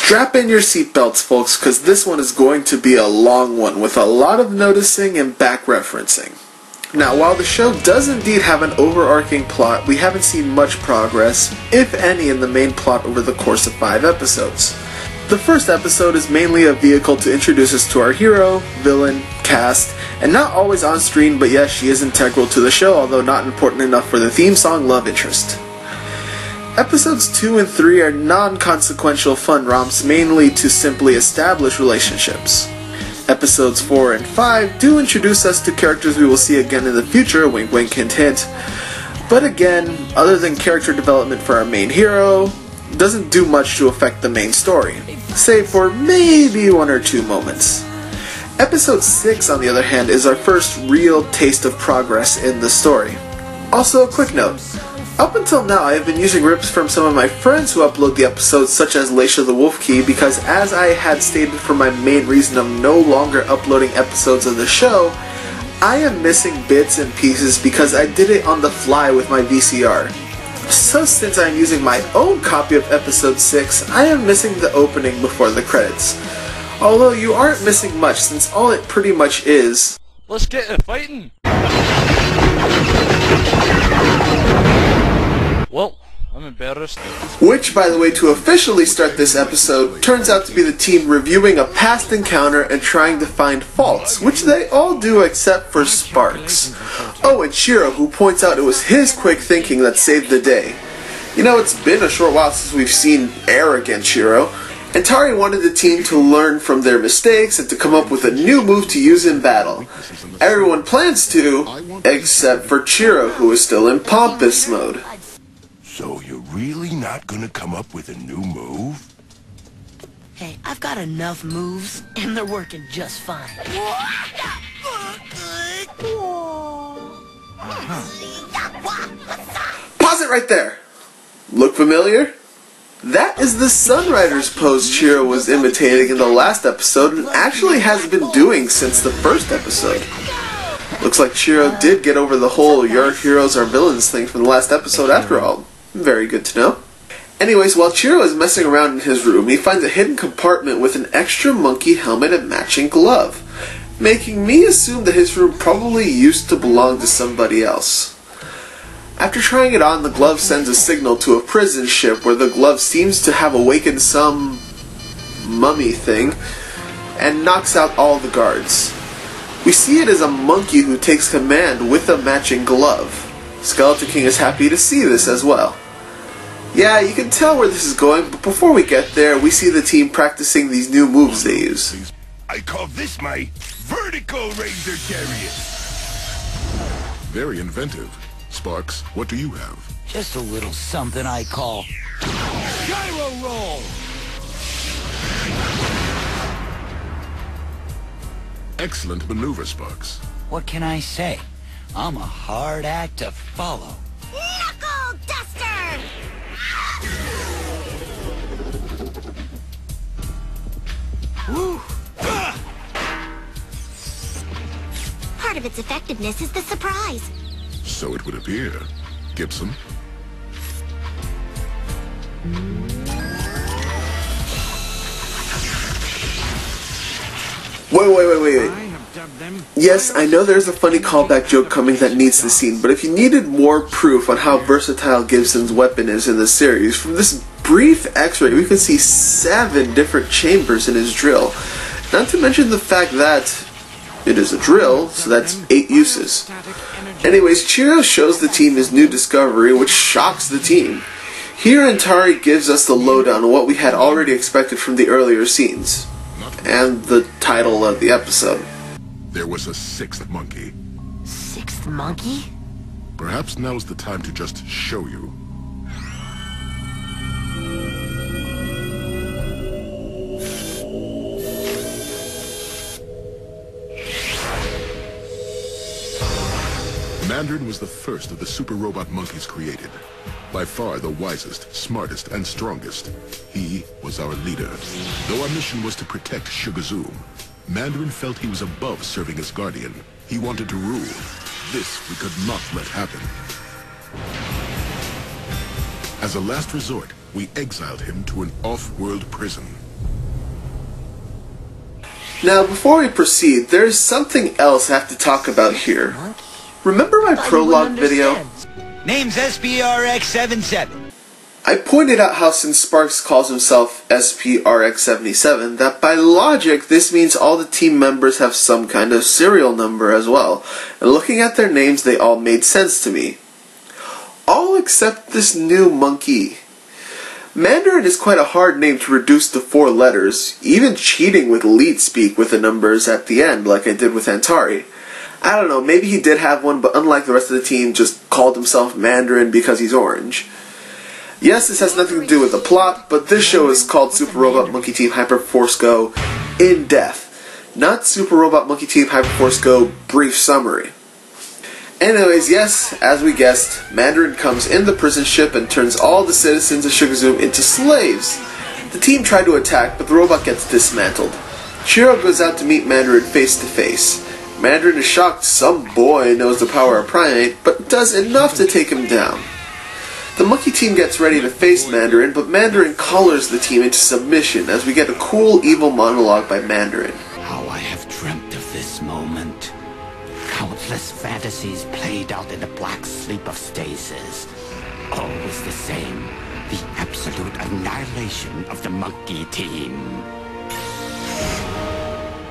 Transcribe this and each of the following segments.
Strap in your seatbelts, folks, because this one is going to be a long one with a lot of noticing and back referencing. Now, while the show does indeed have an overarching plot, we haven't seen much progress, if any, in the main plot over the course of 5 episodes. The first episode is mainly a vehicle to introduce us to our hero, villain, cast, and not always on screen, but yes, she is integral to the show, although not important enough for the theme song love interest. Episodes 2 and 3 are non-consequential fun romps mainly to simply establish relationships. Episodes 4 and 5 do introduce us to characters we will see again in the future, wink wink hint hint, but again, other than character development for our main hero, doesn't do much to affect the main story, save for maybe 1 or 2 moments. Episode 6, on the other hand, is our first real taste of progress in the story. Also, a quick note. Up until now, I have been using rips from some of my friends who upload the episodes, such as Leisha the Wolf Key, because as I had stated for my main reason of no longer uploading episodes of the show, I am missing bits and pieces because I did it on the fly with my VCR. So since I am using my own copy of episode 6, I am missing the opening before the credits. Although you aren't missing much, since all it pretty much is... Let's get to fighting! Well, I'm embarrassed. Which, by the way, to officially start this episode, turns out to be the team reviewing a past encounter and trying to find faults, which they all do except for Sparks. Oh, and Shiro, who points out it was his quick thinking that saved the day. You know, it's been a short while since we've seen Air against Shiro, and Tari wanted the team to learn from their mistakes and to come up with a new move to use in battle. Everyone plans to, except for Chiro, who is still in pompous mode. So you're really not gonna come up with a new move? Hey, I've got enough moves, and they're working just fine. Pause it right there! Look familiar? That is the Sunrider's pose Chiro was imitating in the last episode and actually has been doing since the first episode. Looks like Chiro did get over the whole your heroes are villains thing from the last episode after all. Very good to know. Anyways, while Chiro is messing around in his room, he finds a hidden compartment with an extra monkey helmet and matching glove, making me assume that his room probably used to belong to somebody else. After trying it on, the glove sends a signal to a prison ship where the glove seems to have awakened some mummy thing and knocks out all the guards. We see it as a monkey who takes command with a matching glove. Skeleton King is happy to see this as well. Yeah, you can tell where this is going, but before we get there, we see the team practicing these new moves they use. I call this my vertical razor chariot. Very inventive. Sparks, what do you have? Just a little something I call gyro roll. Excellent maneuver, Sparks. What can I say? I'm a hard act to follow. Knuckle duster! Woo! Part of its effectiveness is the surprise. So it would appear. Gibson? Wait. Yes, I know there's a funny callback joke coming that needs the scene, but if you needed more proof on how versatile Gibson's weapon is in the series, from this brief x-ray we can see 7 different chambers in his drill. Not to mention the fact that it is a drill, so that's 8 uses. Anyways, Chiro shows the team his new discovery, which shocks the team. Here Antari gives us the lowdown on what we had already expected from the earlier scenes, and the title of the episode. There was a 6th monkey. 6th monkey? Perhaps now's the time to just show you. Mandarin was the first of the super robot monkeys created. By far the wisest, smartest, and strongest. He was our leader. Though our mission was to protect Sugazoom, Mandarin felt he was above serving as guardian. He wanted to rule. This we could not let happen. As a last resort, we exiled him to an off-world prison. Now, before we proceed, there's something else I have to talk about here. Remember my prologue video? Name's SPRX77. I pointed out how since Sparks calls himself SPRX77, that by logic this means all the team members have some kind of serial number as well, and looking at their names they all made sense to me. All except this new monkey. Mandarin is quite a hard name to reduce to 4 letters, even cheating with lead speak with the numbers at the end like I did with Antari. I don't know, maybe he did have one, but unlike the rest of the team, just called himself Mandarin because he's orange. Yes, this has nothing to do with the plot, but this show is called Super Robot Monkey Team Hyperforce Go in depth, not Super Robot Monkey Team Hyperforce Go brief summary. Anyways, yes, as we guessed, Mandarin comes in the prison ship and turns all the citizens of Sugarzoom into slaves. The team tried to attack, but the robot gets dismantled. Chiro goes out to meet Mandarin face to face. Mandarin is shocked some boy knows the power of Primate, but does enough to take him down. The monkey team gets ready to face Mandarin, but Mandarin collars the team into submission as we get a cool evil monologue by Mandarin. How I have dreamt of this moment. Countless fantasies played out in the black sleep of stasis. Always the same. The absolute annihilation of the monkey team.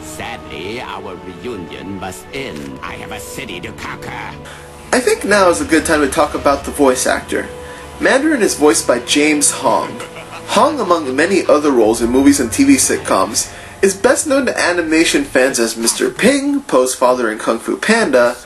Sadly, our reunion must end. I have a city to conquer. I think now is a good time to talk about the voice actor. Mandarin is voiced by James Hong. Hong, among many other roles in movies and TV sitcoms, is best known to animation fans as Mr. Ping, Poe's father in Kung Fu Panda,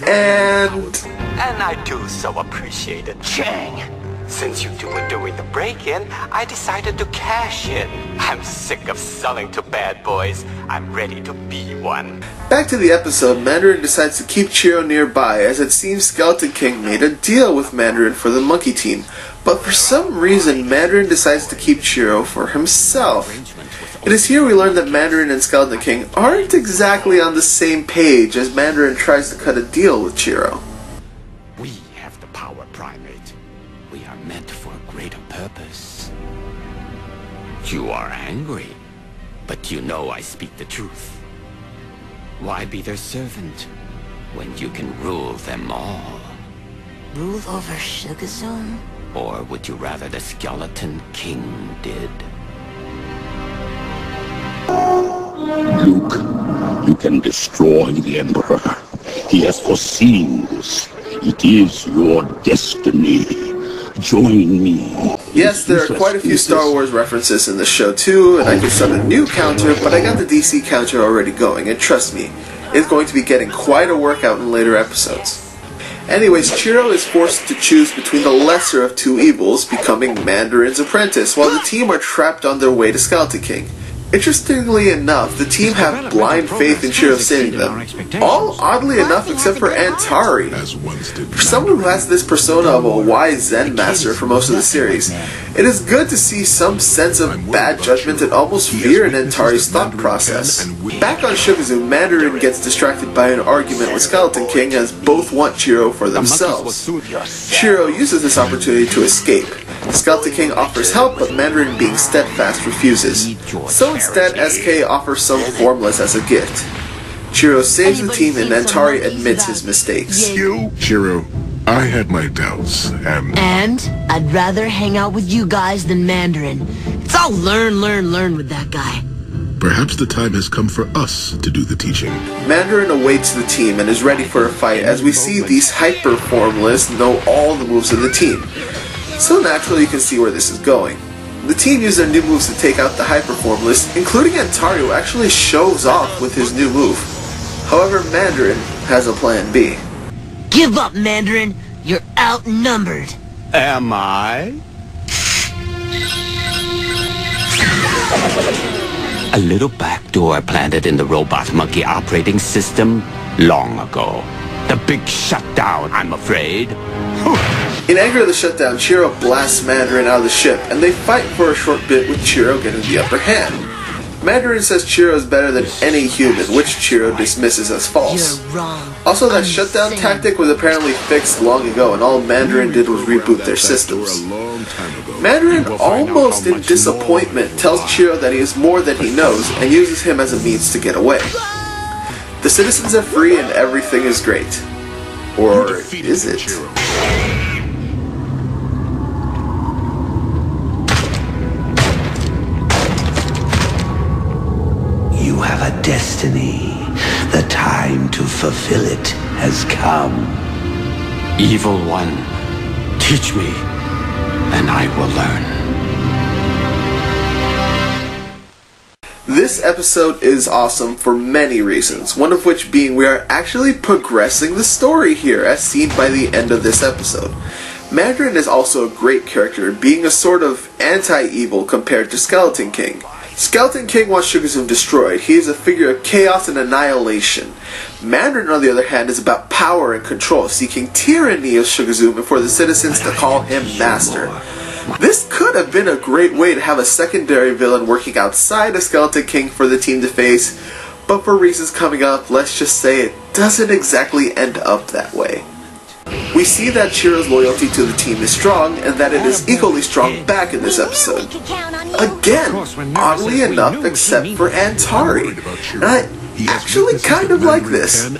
and I do so appreciate it, Chang. Since you two were doing the break-in, I decided to cash in. I'm sick of selling to bad boys. I'm ready to be one. Back to the episode, Mandarin decides to keep Chiro nearby as it seems Skeleton King made a deal with Mandarin for the monkey team, but for some reason Mandarin decides to keep Chiro for himself. It is here we learn that Mandarin and Skeleton King aren't exactly on the same page as Mandarin tries to cut a deal with Chiro. We have the power, Primate. We are meant for a greater purpose. You are angry, but you know I speak the truth. Why be their servant when you can rule them all? Rule over Sugarzoom? Or would you rather the Skeleton King did? Luke, you can destroy the Emperor. He has foreseen this. It is your destiny. Join me. Yes, there are quite a few Star Wars references in the show too, and I can start a new counter, but I got the DC counter already going, and trust me, it's going to be getting quite a workout in later episodes. Anyways, Chiro is forced to choose between the lesser of two evils, becoming Mandarin's apprentice, while the team are trapped on their way to Skeleton King. Interestingly enough, the team have blind faith in Chiro saving them. All oddly enough except for Antari. For someone who has this persona of a wise Zen master for most of the series, it is good to see some sense of bad judgment and almost fear in Antari's thought process. Back on Sugarzoom, Mandarin gets distracted by an argument with Skeleton King as both want Chiro for themselves. Chiro uses this opportunity to escape. Skeleton King offers help, but Mandarin, being steadfast, refuses. So instead, SK offers some formless as a gift. Chiro saves the team and Antari admits his mistakes. Chiro, I had my doubts, And I'd rather hang out with you guys than Mandarin. It's all learn with that guy. Perhaps the time has come for us to do the teaching. Mandarin awaits the team and is ready for a fight as we see these hyper-formless know all the moves of the team. So naturally you can see where this is going. The team use their new moves to take out the hyper-formless, including Antari, who actually shows off with his new move. However, Mandarin has a plan B. Give up, Mandarin. You're outnumbered. Am I? A little back door planted in the robot monkey operating system long ago. The big shutdown, I'm afraid. In anger at the shutdown, Chiro blasts Mandarin out of the ship, and they fight for a short bit with Chiro getting the upper hand. Mandarin says Chiro is better than any human, which Chiro dismisses as false. You're wrong. Also, that shutdown tactic was apparently fixed long ago, and all Mandarin did was reboot their systems. Mandarin, almost in disappointment, tells Chiro that he is more than he knows and uses him as a means to get away. The citizens are free and everything is great. Or is it? You have a destiny. The time to fulfill it has come. Evil One, teach me, and I will learn. This episode is awesome for many reasons, one of which being we are actually progressing the story here, as seen by the end of this episode. Mandarin is also a great character, being a sort of anti-evil compared to Skeleton King. Skeleton King wants Sugar Zoom destroyed. He is a figure of chaos and annihilation. Mandarin, on the other hand, is about power and control, seeking tyranny of Sugar Zoom and for the citizens to call him master. This could have been a great way to have a secondary villain working outside of Skeleton King for the team to face, but for reasons coming up, let's just say it doesn't exactly end up that way. We see that Chiro's loyalty to the team is strong, and that it is equally strong back in this episode. Again, oddly enough, except for Antari. And I actually kind of like this.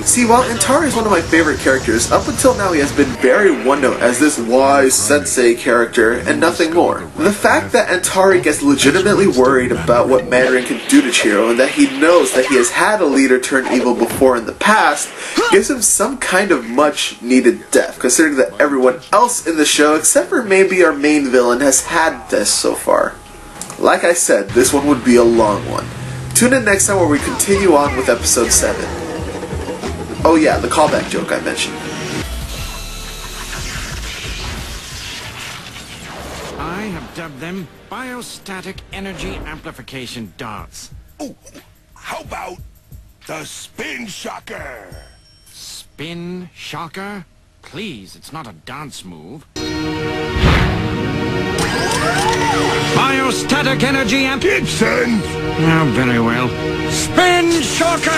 See, while Antari is one of my favorite characters, up until now he has been very one-note as this wise sensei character and nothing more. The fact that Antari gets legitimately worried about what Mandarin can do to Chiro and that he knows that he has had a leader turn evil before in the past gives him some kind of much needed depth, considering that everyone else in the show, except for maybe our main villain, has had this so far. Like I said, this one would be a long one. Tune in next time where we continue on with episode 7. Oh yeah, the callback joke I mentioned. I have dubbed them biostatic energy amplification darts. Oh, how about the Spin Shocker? Spin Shocker? Please, it's not a dance move. Biostatic energy amp... Gibson! Oh, very well. Spin Shocker!